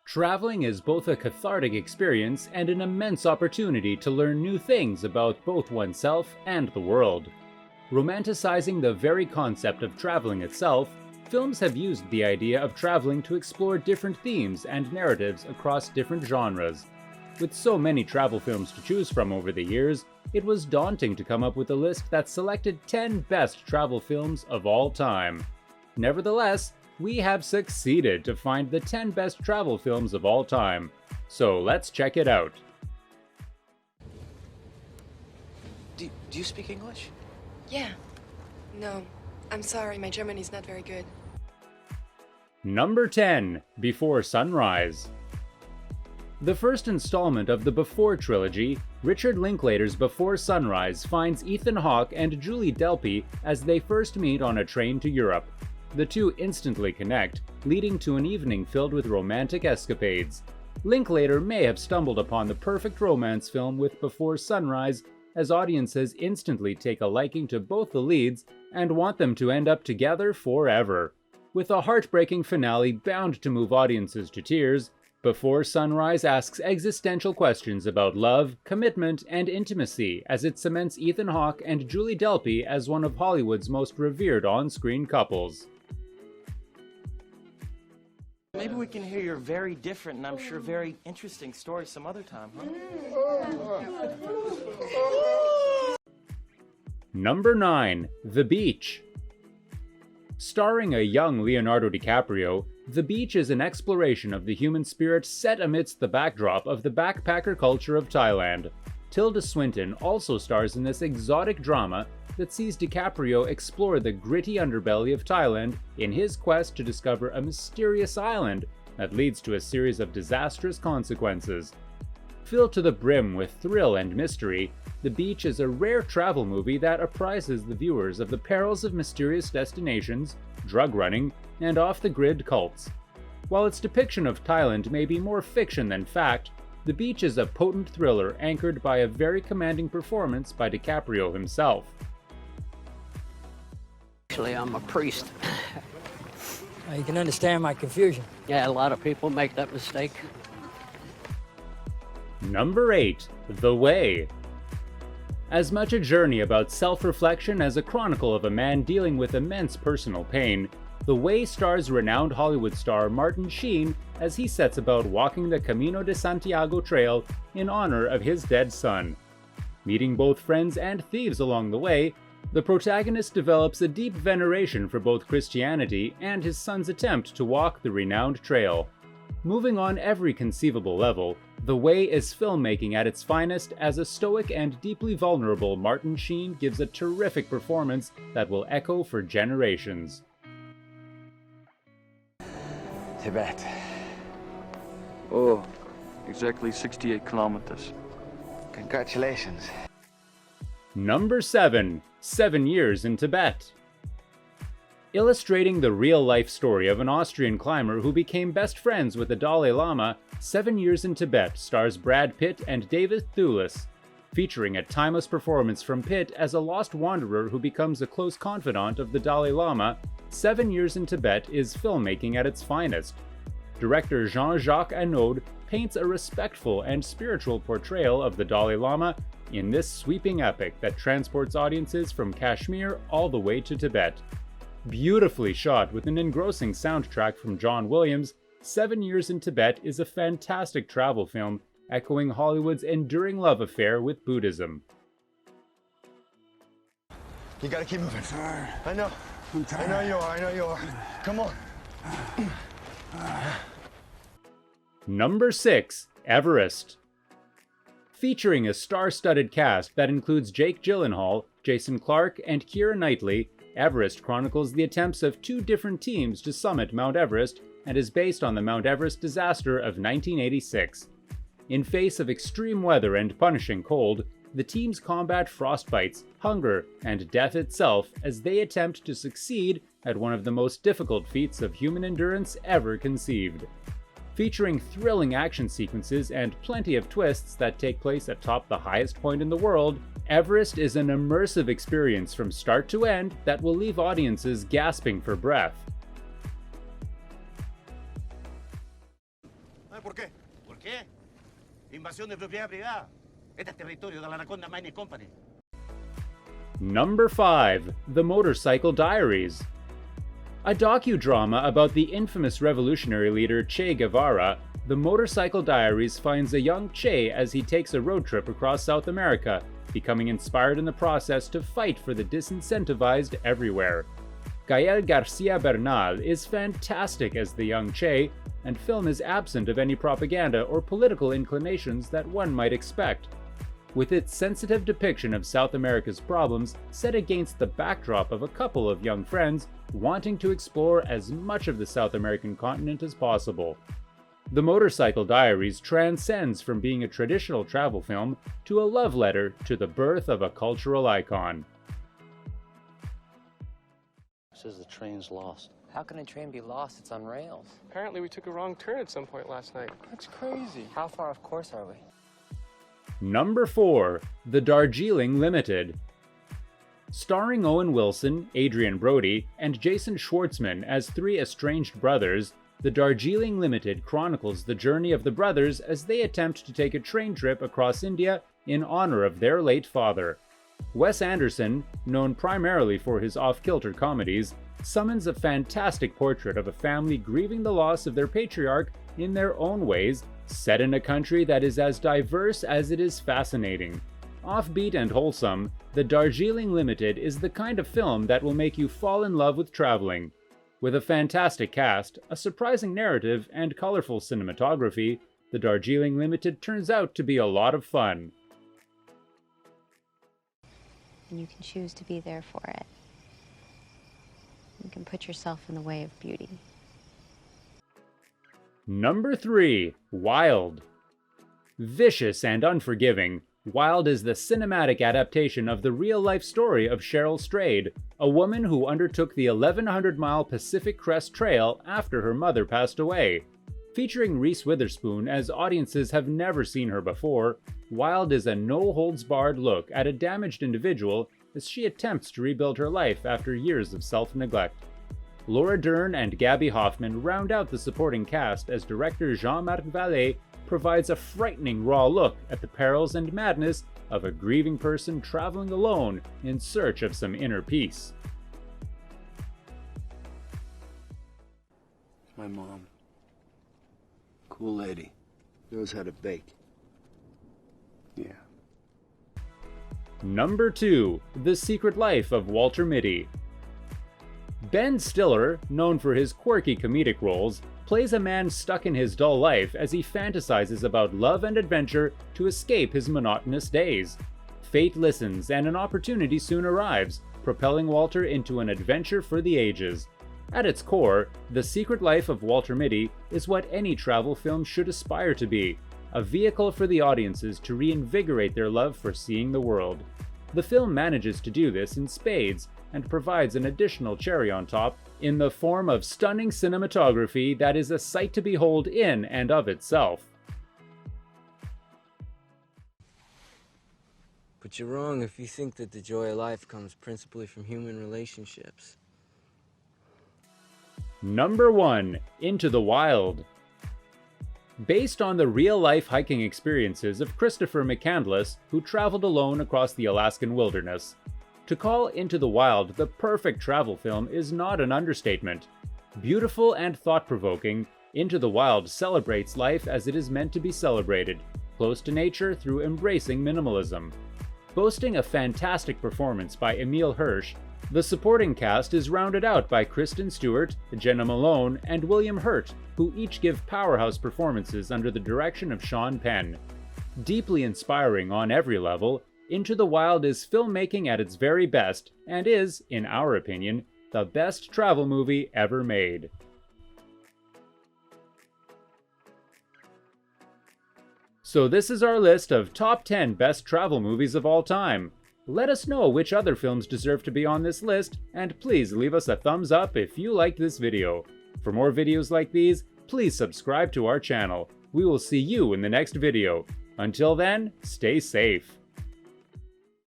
Traveling is both a cathartic experience and an immense opportunity to learn new things about both oneself and the world. Romanticizing the very concept of traveling itself, films have used the idea of traveling to explore different themes and narratives across different genres. With so many travel films to choose from over the years, it was daunting to come up with a list that selected 10 best travel films of all time. Nevertheless, we have succeeded to find the 10 best travel films of all time. So let's check it out. Do you speak English? Yeah. No, I'm sorry, my German is not very good. Number 10. Before Sunrise. The first installment of the Before trilogy, Richard Linklater's Before Sunrise, finds Ethan Hawke and Julie Delpy as they first meet on a train to Europe. The two instantly connect, leading to an evening filled with romantic escapades. Linklater may have stumbled upon the perfect romance film with Before Sunrise, as audiences instantly take a liking to both the leads and want them to end up together forever. With a heartbreaking finale bound to move audiences to tears, Before Sunrise asks existential questions about love, commitment, and intimacy as it cements Ethan Hawke and Julie Delpy as one of Hollywood's most revered on-screen couples. Maybe we can hear your very different and I'm sure very interesting story some other time, huh? Number 9. The Beach. Starring a young Leonardo DiCaprio, The Beach is an exploration of the human spirit set amidst the backdrop of the backpacker culture of Thailand. Tilda Swinton also stars in this exotic drama that sees DiCaprio explore the gritty underbelly of Thailand in his quest to discover a mysterious island that leads to a series of disastrous consequences. Filled to the brim with thrill and mystery, The Beach is a rare travel movie that apprises the viewers of the perils of mysterious destinations, drug running, and off-the-grid cults. While its depiction of Thailand may be more fiction than fact, The Beach is a potent thriller anchored by a very commanding performance by DiCaprio himself. Actually, I'm a priest. You can understand my confusion. Yeah, a lot of people make that mistake. Number 8. The Way. As much a journey about self-reflection as a chronicle of a man dealing with immense personal pain, The Way stars renowned Hollywood star Martin Sheen as he sets about walking the Camino de Santiago trail in honor of his dead son. Meeting both friends and thieves along the way, the protagonist develops a deep veneration for both Christianity and his son's attempt to walk the renowned trail. Moving on every conceivable level, The Way is filmmaking at its finest as a stoic and deeply vulnerable Martin Sheen gives a terrific performance that will echo for generations. Tibet. Oh, exactly 68 kilometers. Congratulations. Number 7. 7 Years in Tibet. Illustrating the real-life story of an Austrian climber who became best friends with the Dalai Lama, 7 Years in Tibet stars Brad Pitt and David Thewlis, featuring a timeless performance from Pitt as a lost wanderer who becomes a close confidant of the Dalai Lama. 7 Years in Tibet is filmmaking at its finest. Director Jean-Jacques Annaud paints a respectful and spiritual portrayal of the Dalai Lama in this sweeping epic that transports audiences from Kashmir all the way to Tibet. Beautifully shot with an engrossing soundtrack from John Williams, 7 Years in Tibet is a fantastic travel film echoing Hollywood's enduring love affair with Buddhism. You gotta keep moving. I know. I'm tired. I know you are. Come on. Number 6. Everest. Featuring a star-studded cast that includes Jake Gyllenhaal, Jason Clarke, and Keira Knightley, Everest chronicles the attempts of two different teams to summit Mount Everest and is based on the Mount Everest disaster of 1986. In face of extreme weather and punishing cold, the teams combat frostbites, hunger, and death itself as they attempt to succeed at one of the most difficult feats of human endurance ever conceived. Featuring thrilling action sequences and plenty of twists that take place atop the highest point in the world, Everest is an immersive experience from start to end that will leave audiences gasping for breath. ¿Por qué? ¿Por qué? Invasión de propiedad privada. Este es territorio de la Anaconda Mining Company. Number 5. The Motorcycle Diaries. A docudrama about the infamous revolutionary leader Che Guevara, The Motorcycle Diaries finds a young Che as he takes a road trip across South America, becoming inspired in the process to fight for the disincentivized everywhere. Gael Garcia Bernal is fantastic as the young Che, and film is absent of any propaganda or political inclinations that one might expect. With its sensitive depiction of South America's problems set against the backdrop of a couple of young friends wanting to explore as much of the South American continent as possible. The Motorcycle Diaries transcends from being a traditional travel film to a love letter to the birth of a cultural icon. Says the train's lost. How can a train be lost? It's on rails. Apparently we took a wrong turn at some point last night. That's crazy. How far off course are we? Number 4. The Darjeeling Limited. Starring Owen Wilson, Adrian Brody, and Jason Schwartzman as three estranged brothers, The Darjeeling Limited chronicles the journey of the brothers as they attempt to take a train trip across India in honor of their late father. Wes Anderson, known primarily for his off-kilter comedies, summons a fantastic portrait of a family grieving the loss of their patriarch in their own ways, set in a country that is as diverse as it is fascinating. Offbeat and wholesome, The Darjeeling Limited is the kind of film that will make you fall in love with traveling. With a fantastic cast, a surprising narrative, and colorful cinematography, The Darjeeling Limited turns out to be a lot of fun. And you can choose to be there for it. You can put yourself in the way of beauty. Number 3. Wild. Vicious and unforgiving, Wild is the cinematic adaptation of the real-life story of Cheryl Strayed, a woman who undertook the 1,100-mile Pacific Crest Trail after her mother passed away. Featuring Reese Witherspoon as audiences have never seen her before, Wild is a no-holds-barred look at a damaged individual as she attempts to rebuild her life after years of self-neglect. Laura Dern and Gabby Hoffman round out the supporting cast as director Jean-Marc Vallée provides a frightening raw look at the perils and madness of a grieving person traveling alone in search of some inner peace. My mom. Cool lady. Knows how to bake. Yeah. Number 2. The Secret Life of Walter Mitty. Ben Stiller, known for his quirky comedic roles, plays a man stuck in his dull life as he fantasizes about love and adventure to escape his monotonous days. Fate listens and an opportunity soon arrives, propelling Walter into an adventure for the ages. At its core, The Secret Life of Walter Mitty is what any travel film should aspire to be, a vehicle for the audiences to reinvigorate their love for seeing the world. The film manages to do this in spades, and provides an additional cherry on top in the form of stunning cinematography that is a sight to behold in and of itself. But you're wrong if you think that the joy of life comes principally from human relationships. Number 1. Into the Wild. Based on the real-life hiking experiences of Christopher McCandless, who traveled alone across the Alaskan wilderness. To call Into the Wild the perfect travel film is not an understatement. Beautiful and thought-provoking, Into the Wild celebrates life as it is meant to be celebrated, close to nature through embracing minimalism. Boasting a fantastic performance by Emile Hirsch, the supporting cast is rounded out by Kristen Stewart, Jenna Malone, and William Hurt, who each give powerhouse performances under the direction of Sean Penn. Deeply inspiring on every level, Into the Wild is filmmaking at its very best, and is, in our opinion, the best travel movie ever made. So this is our list of top 10 best travel movies of all time. Let us know which other films deserve to be on this list, and please leave us a thumbs up if you liked this video. For more videos like these, please subscribe to our channel. We will see you in the next video. Until then, stay safe.